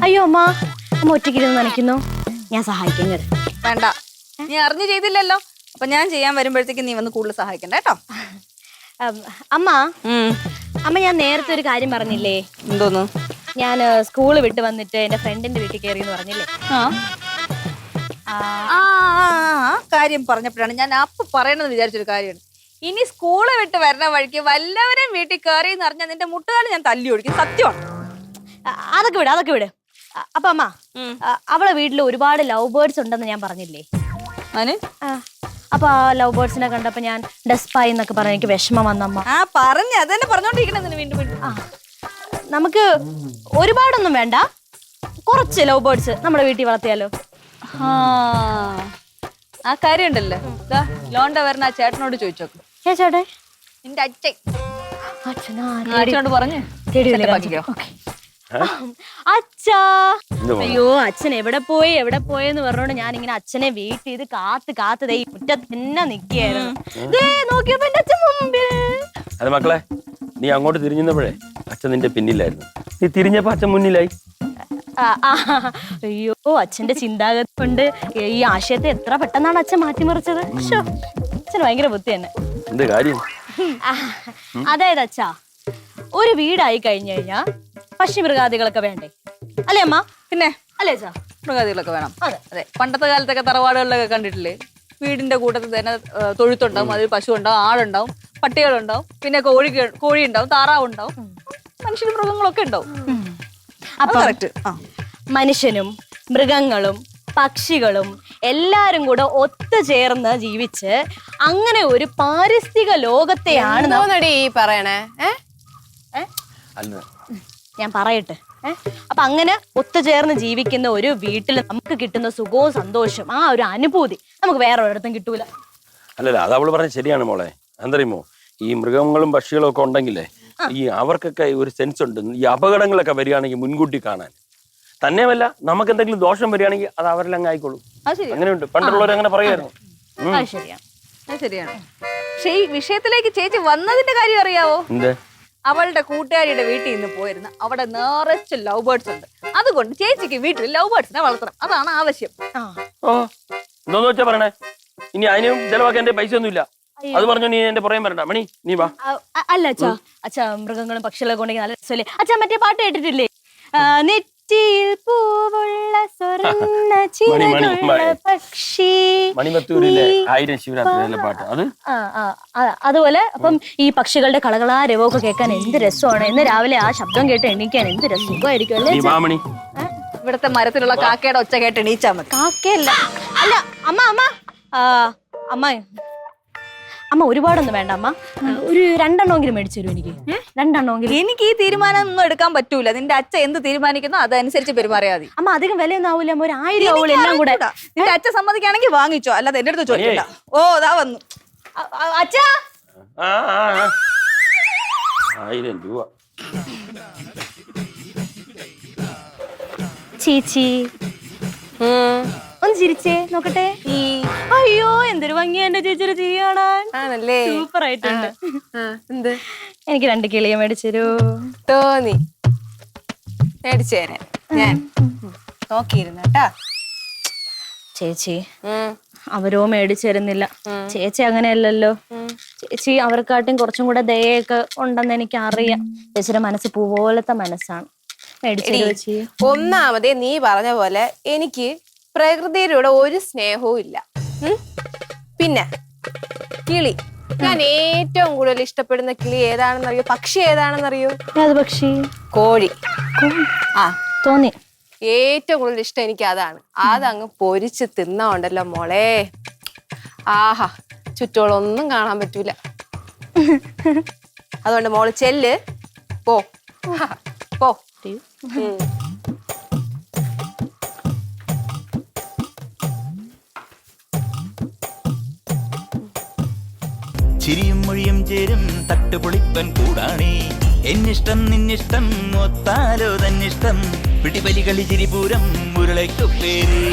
അയ്യോ അമ്മ, അമ്മ ഒറ്റയ്ക്കിരുന്ന് നനയ്ക്കുന്നു, ഞാൻ സഹായിക്കാൻ കയറി. വേണ്ട, നീ അറിഞ്ഞു ചെയ്തില്ലല്ലോ. അപ്പൊ ഞാൻ ചെയ്യാൻ വരുമ്പോഴത്തേക്ക് നീ വന്ന് കൂടുതൽ സഹായിക്കണ്ട കേട്ടോ. അമ്മ അമ്മ ഞാൻ നേരത്തെ ഒരു കാര്യം പറഞ്ഞില്ലേ? എന്തോന്നു? ഞാൻ സ്കൂള് വിട്ട് വന്നിട്ട് എന്റെ ഫ്രണ്ടിന്റെ വീട്ടിൽ കയറി എന്ന് പറഞ്ഞില്ലേ? കാര്യം പറഞ്ഞപ്പോഴാണ് ഞാൻ അപ്പൊ പറയണമെന്ന് വിചാരിച്ചൊരു കാര്യമാണ്. ഇനി സ്കൂള് വിട്ട് വരുന്ന വഴിക്ക് വല്ലവരും വീട്ടിൽ കയറി എന്ന് പറഞ്ഞാൽ നിന്റെ മുട്ടുകാലം ഞാൻ തല്ലി ഒഴിക്കും. സത്യമാണ്. അതൊക്കെ വിട്. അപ്പൊ അമ്മ, അവളെ വീട്ടിൽ ഒരുപാട് ലവ് ബേർഡ്സ് ഉണ്ടെന്ന് ഞാൻ പറഞ്ഞില്ലേ? അപ്പൊ ആ ലവ് ബേർഡ്സിനെ കണ്ടപ്പോ ഞാൻ ഡെസ്പായി എന്നൊക്കെ പറഞ്ഞ എനിക്ക് വിഷമം വന്നമ്മ. പറഞ്ഞു അതന്നെ പറഞ്ഞോണ്ടിരിക്കണേ വീണ്ടും വീണ്ടും. നമുക്ക് ഒരുപാടൊന്നും വേണ്ട, കുറച്ച് ലവ് ബേർഡ്സ് നമ്മുടെ വീട്ടിൽ വളർത്തിയാലോ? ആ കാര്യം ഉണ്ടല്ലോ, ലോണ്ട വരുന്ന ആ ചേട്ടനോട് ചോദിച്ചോക്ക്. ചേട്ടേ, നിന്റെ അച്ഛൻ അച്ഛനോട് പറഞ്ഞു. അച്ഛാ, അയ്യോ അച്ഛൻ എവിടെ പോയെന്ന് പറഞ്ഞോണ്ട് ഞാൻ ഇങ്ങനെ അച്ഛനെ വെയിറ്റ് ചെയ്ത് കാത്ത് ദേ മുറ്റത്ത് തന്നെ നിക്കായിരുന്നു. നോക്കിയപ്പോ എന്റെ അച്ഛൻ മുമ്പിൽ. അത് മക്കളെ, നീ അങ്ങോട്ട് തിരിഞ്ഞപ്പോഴേ അച്ഛൻ നിന്റെ പിന്നിലായിരുന്നു, നീ തിരിഞ്ഞപ്പോ അച്ഛൻ മുന്നിലായി. അയ്യോ, അച്ഛന്റെ ചിന്താഗതി കൊണ്ട് ഈ ആശയത്തെ എത്ര പെട്ടെന്നാണ് അച്ഛൻ മാറ്റിമറിച്ചത്. അച്ഛൻ ഭയങ്കര ബുദ്ധി തന്നെ. എന്ത് കാര്യം? അതായത് അച്ഛാ, ഒരു വീടായി കഴിഞ്ഞു കഴിഞ്ഞാ പക്ഷിമൃഗാദികളൊക്കെ വേണ്ടേ? അല്ലേ അമ്മ? പിന്നെ അല്ലേ അച്ഛാ? മൃഗാദികളൊക്കെ വേണം. അതെ, പണ്ടത്തെ കാലത്തൊക്കെ തറവാടുകളിലൊക്കെ കണ്ടിട്ടില്ലേ, വീടിന്റെ കൂട്ടത്തിൽ തന്നെ തൊഴുത്തുണ്ടാവും, അതിൽ പശു ഉണ്ടാവും, ആടുണ്ടാവും, പട്ടികളുണ്ടാവും, പിന്നെ കോഴി ഉണ്ടാവും, താറാവ് ഉണ്ടാവും, മനുഷ്യനും മൃഗങ്ങളൊക്കെ ഉണ്ടാവും. അപ്പൊ മനുഷ്യനും മൃഗങ്ങളും പക്ഷികളും എല്ലാരും കൂടെ ഒത്തുചേർന്ന് ജീവിച്ച് അങ്ങനെ ഒരു പാരിസ്ഥിതിക ലോകത്തെയാണ് ഈ പറയണേ. ഞാൻ പറയട്ടെ. അപ്പൊ അങ്ങനെ ഒത്തുചേർന്ന് ജീവിക്കുന്ന ഒരു വീട്ടിൽ നമുക്ക് കിട്ടുന്ന സുഖവും സന്തോഷവും, ആ ഒരു അനുഭൂതി നമുക്ക് വേറെ ഒരിടത്തും കിട്ടൂല. അല്ലല്ല, അത് അവള് പറഞ്ഞ ശരിയാണ് മോളെ. എന്തറിയുമോ, ഈ മൃഗങ്ങളും പക്ഷികളും ഒക്കെ ഉണ്ടെങ്കിലേ ഈ അവർക്കൊക്കെ ഒരു സെൻസ് ഉണ്ട്. ഈ അപകടങ്ങളൊക്കെ വരികയാണെങ്കിൽ മുൻകൂട്ടി കാണാൻ. തന്നെയല്ല, നമുക്ക് എന്തെങ്കിലും ദോഷം വരികയാണെങ്കിൽ അത് അവരെല്ലാം ആയിക്കോളും. അങ്ങനെയുണ്ട്, പണ്ടുള്ളവർ അങ്ങനെ പറയായിരുന്നു. ശരിയാണ്. പക്ഷെ ഈ വിഷയത്തിലേക്ക് ചേച്ചി വന്നതിന്റെ കാര്യം അറിയാവോ? അവളുടെ കൂട്ടുകാരിയുടെ വീട്ടിൽ നിന്ന് പോയിരുന്നു, അവിടെ നിറച്ച് ലവ് ബേർഡ്സ് ഉണ്ട്. അതുകൊണ്ട് ചേച്ചിക്ക് വീട്ടിൽ ലവ് ബേർഡ്സിനെ വളർത്തണം, അതാണ് ആവശ്യം. എന്തോന്ന് വെച്ചാ പറയണേ? ഇനി അതിനും ചെലവാക്കാൻ എന്റെ പൈസ ഒന്നുമില്ല. അത് പറഞ്ഞു നീ എന്റെ പുറകെ വരണ്ട. മണി, നീ വാ. അല്ല അച്ഛാ, മൃഗങ്ങളും പക്ഷികളൊക്കെ ഉണ്ടെങ്കിൽ നല്ല രസമല്ലേ അച്ഛാ? മറ്റേ പാട്ട് കേട്ടിട്ടില്ലേ? നെറ്റിയിൽ പൂവുള്ള സ്വർണ്ണ ചിറകുള്ള പക്ഷി, മണിമത്തൂരിലെ 1000 ശിവരാത്രി പാട്ട് അത്. അതുപോലെ അപ്പം ഈ പക്ഷികളുടെ കളകളാ രവമൊക്കെ കേൾക്കാൻ എന്ത് രസമാണ്. ഇന്ന് രാവിലെ ആ ശബ്ദം കേട്ട് എണീക്കാൻ എന്ത് സുഖമായിരിക്കും അല്ലേ? ഇവിടുത്തെ മരത്തിലുള്ള കാക്കയുടെ ഒച്ച കേട്ട് എണീച്ചാ മതി. കാക്കയല്ല, അല്ല അമ്മ ഒരുപാടൊന്നും വേണ്ട അമ്മ, ഒരു 2 എണ്ണമെങ്കിലും മേടിച്ചു തരും എനിക്ക്. 2 എണ്ണമെങ്കിലും. എനിക്ക് ഈ തീരുമാനം ഒന്നും എടുക്കാൻ പറ്റൂല. നിന്റെ അച്ഛൻ എന്ത് തീരുമാനിക്കുന്നോ അതനുസരിച്ച് പെരുമാറിയാ മതി. അമ്മ അധികം വിലയൊന്നും ആവൂല അമ്മ, ഒരു 1000 ആവൂല എല്ലാം കൂടെ. നിന്റെ അച്ഛൻ സമ്മതിക്കുകയാണെങ്കിൽ വാങ്ങിച്ചോ, അല്ലാതെ എന്റെ അടുത്ത് ചോദിക്കണ്ട. ഓ, അതാ വന്നു അച്ഛാ. 1000 രൂപ. ചേച്ചി ഒന്ന് ചിരിച്ചേ നോക്കട്ടെ. അയ്യോ, എന്തൊരു ഭംഗിയാ എന്റെ ചേച്ചിയുടെ ചിരി കാണാൻ. സൂപ്പർ ആയിട്ടുണ്ട്. എനിക്ക് 2 കിളിയെ മേടിച്ചൊരു തോന്നി മേടിച്ചേനെ. ഞാൻ നോക്കിയിരുന്നു കേട്ടാ. ചേച്ചി അവരോ മേടിച്ചിരുന്നില്ല. ചേച്ചി അങ്ങനെയല്ലല്ലോ. ചേച്ചി അവർക്കാട്ടും കുറച്ചും കൂടെ ദയൊക്കെ ഉണ്ടെന്ന് എനിക്ക് അറിയാം. ചേച്ചിയുടെ മനസ്സ് പൂപോലത്തെ മനസ്സാണ്. മേടിച്ചു. ഒന്നാമതേ നീ പറഞ്ഞ പോലെ എനിക്ക് പ്രകൃതിയിലൂടെ ഒരു സ്നേഹവും ഇല്ല. പിന്നെ കിളി, ഞാൻ ഏറ്റവും കൂടുതൽ ഇഷ്ടപ്പെടുന്ന കിളി ഏതാണെന്നറിയോ? പക്ഷി ഏതാണെന്നറിയോ? പക്ഷി കോഴി. തോന്നി. ഏറ്റവും കൂടുതൽ ഇഷ്ടം എനിക്ക് അതാണ്. അതങ്ങ് പൊരിച്ച് തിന്നോണ്ടല്ലോ മോളെ, ആഹാ, ചുറ്റോളൊന്നും കാണാൻ പറ്റൂല. അതുകൊണ്ട് മോള് ചെല്ല്, പോ. ചിരിയും മൊഴിയും ചേരും തട്ടുപൊളിപ്പൻ കൂടാണേ. എന്നിഷ്ടം നിന്നിഷ്ടം ഒത്താലോ തന്നിഷ്ടം. പിടിപലി കളി ചിരിപൂരം മുരളയ്ക്കു പേര്.